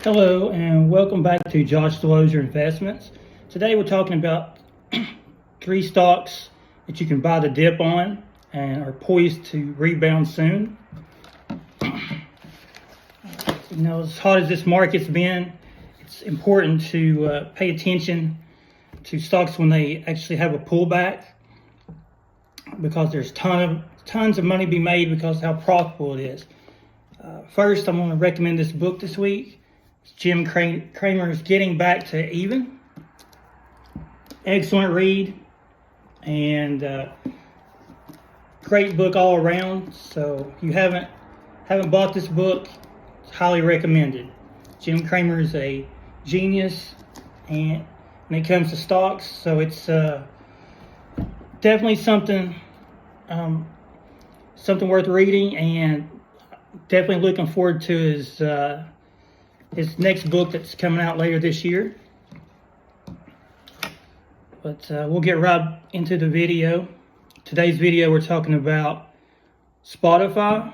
Hello and welcome back to JoshDeLozierInvestments. Today we're talking about 3 stocks that you can buy the dip on and are poised to rebound soon. As hot as this market's been, it's important to pay attention to stocks when they actually have a pullback, because there's tons of money to be made because of how profitable it is. First, I'm going to recommend this book this week. Jim Cramer's Getting Back to Even. Excellent read and great book all around. So if you haven't bought this book, it's highly recommended. Jim Cramer is a genius and when it comes to stocks, so it's definitely something worth reading, and definitely looking forward to his next book that's coming out later this year. But we'll get right into the video. Today's video, we're talking about Spotify,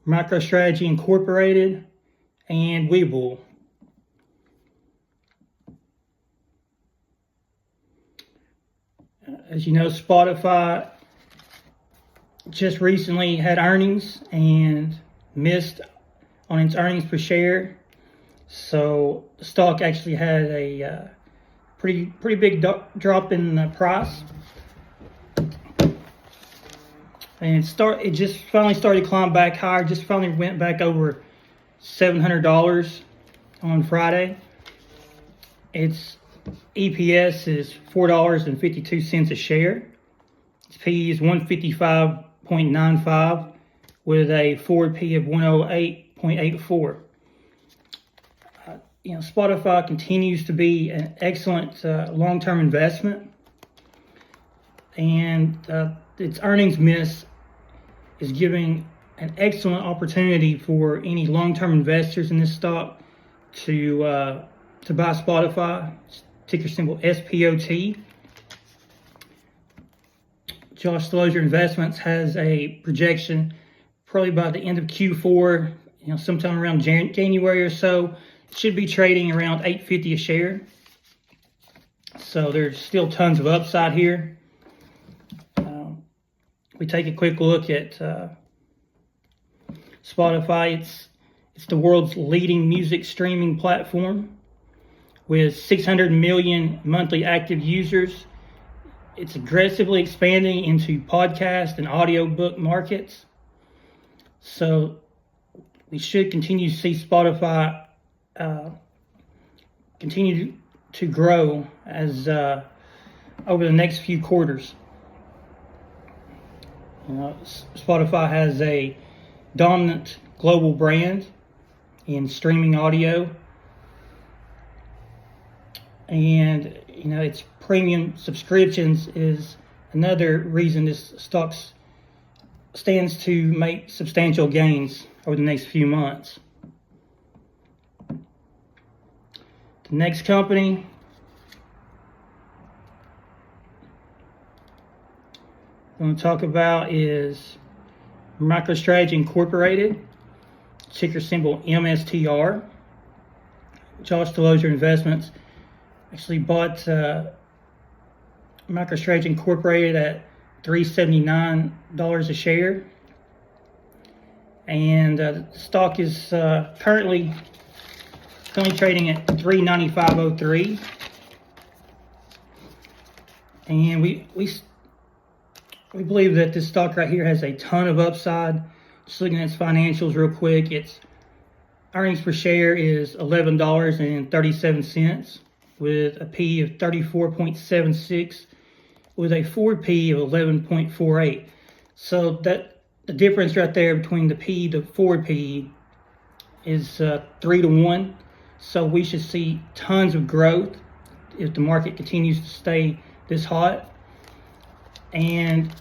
MicroStrategy Incorporated, and Webull. As you know, Spotify just recently had earnings and missed on its earnings per share. So the stock actually had a pretty big drop in the price, and it just finally started to climb back higher. Just finally went back over $700 on Friday. Its EPS is $4.52 a share. Its PE is 155.95 with a forward P of 108.84. Spotify continues to be an excellent long-term investment, and its earnings miss is giving an excellent opportunity for any long-term investors in this stock to buy Spotify. Ticker symbol SPOT. JoshDeLozierInvestments has a projection probably by the end of Q4, sometime around January or so. Should be trading around $8.50 a share. So there's still tons of upside here. We take a quick look at Spotify. It's the world's leading music streaming platform with 600 million monthly active users. It's aggressively expanding into podcast and audiobook markets. So we should continue to see Spotify continue to grow as over the next few quarters. Spotify has a dominant global brand in streaming audio, and its premium subscriptions is another reason this stock stands to make substantial gains over the next few months. The next company I'm going to talk about is MicroStrategy Incorporated, ticker symbol MSTR. JoshDeLozierInvestments actually bought MicroStrategy Incorporated at $379 a share, and the stock is currently trading at $395.03, and we believe that this stock right here has a ton of upside. Just looking at its financials real quick, its earnings per share is $11.37 with a P of 34.76 with a forward P of 11.48. So that the difference right there between the P to forward P is 3 to 1. So we should see tons of growth if the market continues to stay this hot. And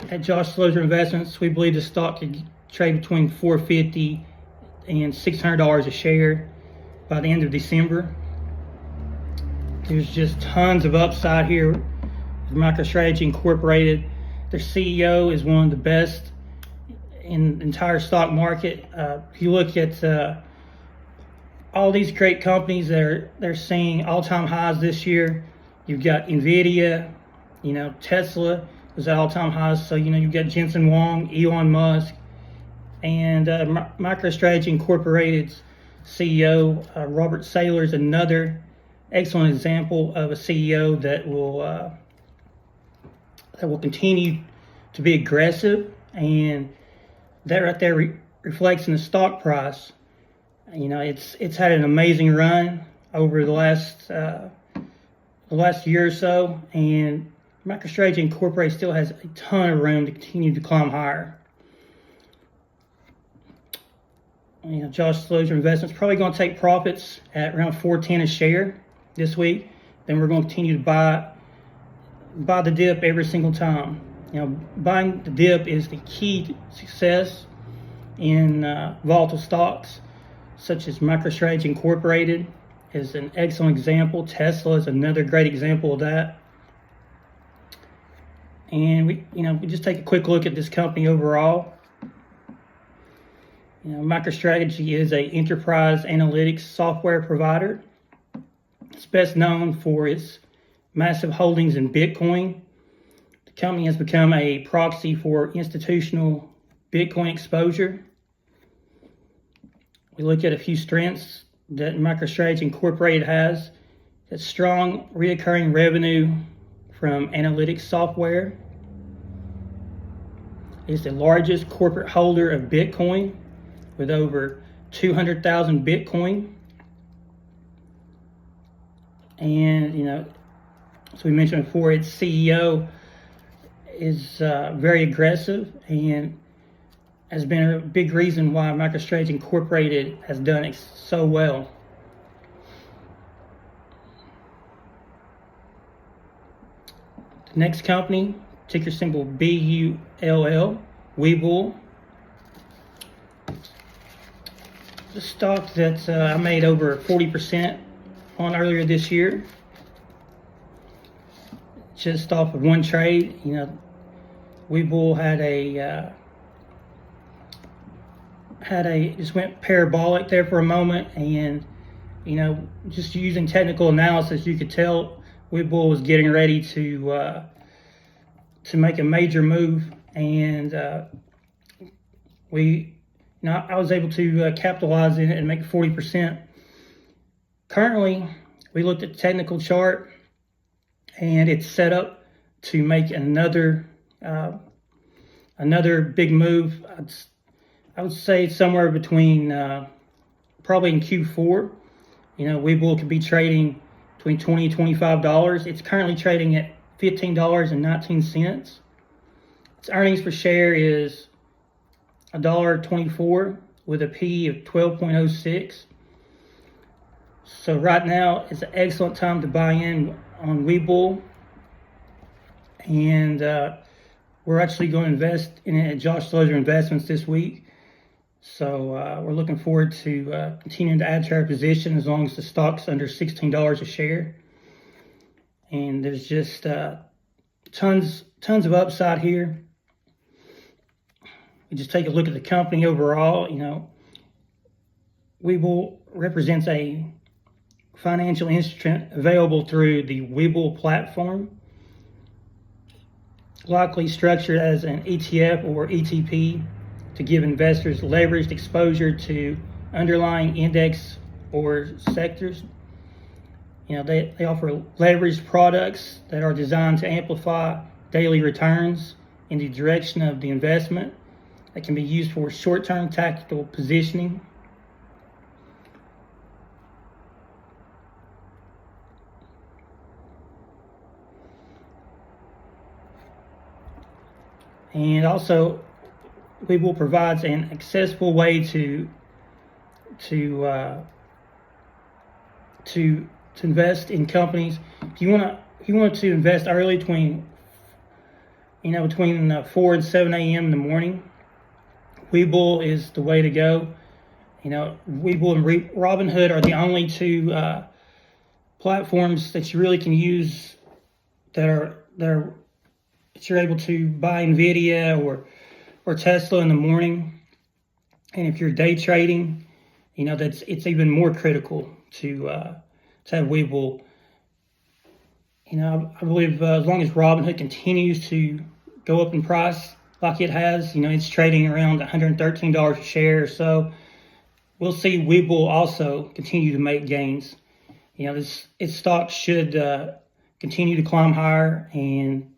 at JoshDeLozierInvestments, we believe the stock could trade between $450 and $600 a share by the end of December. There's just tons of upside here with MicroStrategy Incorporated. Their CEO is one of the best in the entire stock market. If you look at all these great companies that they're seeing all-time highs this year. You've got Nvidia, Tesla was at all-time highs. So you've got Jensen Huang, Elon Musk, and MicroStrategy Incorporated's CEO Robert Saylor is another excellent example of a CEO that will continue to be aggressive, and that right there reflects in the stock price. It's had an amazing run over the last year or so, and MicroStrategy Incorporated still has a ton of room to continue to climb higher. JoshDeLozierInvestments probably going to take profits at around $4.10 a share this week. Then we're going to continue to buy the dip every single time. Buying the dip is the key to success in volatile stocks, such as MicroStrategy Incorporated is an excellent example. Tesla is another great example of that. And we just take a quick look at this company overall. MicroStrategy is an enterprise analytics software provider. It's best known for its massive holdings in Bitcoin. The company has become a proxy for institutional Bitcoin exposure. We look at a few strengths that MicroStrategy Incorporated has. It's strong recurring revenue from analytics software. It's the largest corporate holder of Bitcoin with over 200,000 Bitcoin. And, as we mentioned before, its CEO is very aggressive and has been a big reason why MicroStrategy Incorporated has done it so well. The next company, ticker symbol BULL, Webull. The stock that I made over 40% on earlier this year, just off of one trade. Webull just went parabolic there for a moment, and just using technical analysis, you could tell Webull was getting ready to make a major move, and I was able to capitalize in it and make 40%. Currently, we looked at the technical chart, and it's set up to make another big move. I would say somewhere between probably in Q4. Webull could be trading between $20 and $25. It's currently trading at $15.19. Its earnings per share is $1.24 with a P of 12.06. So right now it's an excellent time to buy in on Webull, and we're actually going to invest in it at JoshDeLozierInvestments this week. So we're looking forward to continuing to add to our position as long as the stock's under $16 a share. And there's just tons of upside here. We just take a look at the company overall. Webull represents a financial instrument available through the Webull platform, likely structured as an ETF or ETP to give investors leveraged exposure to underlying index or sectors. They offer leveraged products that are designed to amplify daily returns in the direction of the investment that can be used for short-term tactical positioning. And also, Webull provides an accessible way to invest in companies. If you want to invest early between 4 and 7 a.m. in the morning, Webull is the way to go. Webull and Robinhood are the only two platforms that you really can use that you're able to buy Nvidia or Tesla in the morning. And if you're day trading it's even more critical to have Webull. I believe as long as Robinhood continues to go up in price like it has, it's trading around $113 a share or so, we'll see Webull also continue to make gains. Its stock should continue to climb higher, and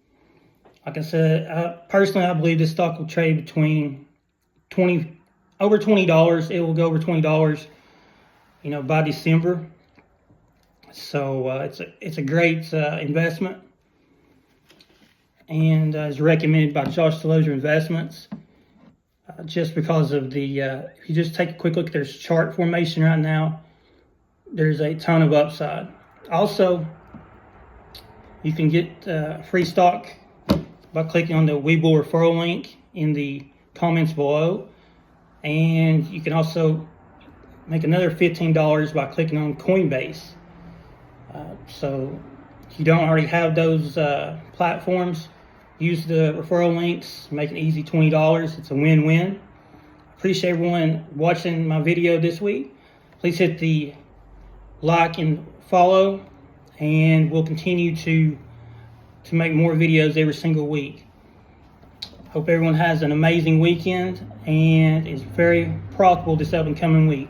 like I said, personally, I believe this stock will trade between over $20. It will go over $20, by December. So it's a great investment, and is recommended by JoshDeLozierInvestments. Just because of if you just take a quick look at their chart formation right now, there's a ton of upside. Also, you can get free stock by clicking on the Webull referral link in the comments below, and you can also make another $15 by clicking on Coinbase. So if you don't already have those platforms, use the referral links, make it easy, $20. It's a win-win. Appreciate everyone watching my video this week. Please hit the like and follow, and we'll continue to make more videos every single week. Hope everyone has an amazing weekend and is very profitable this up and coming week.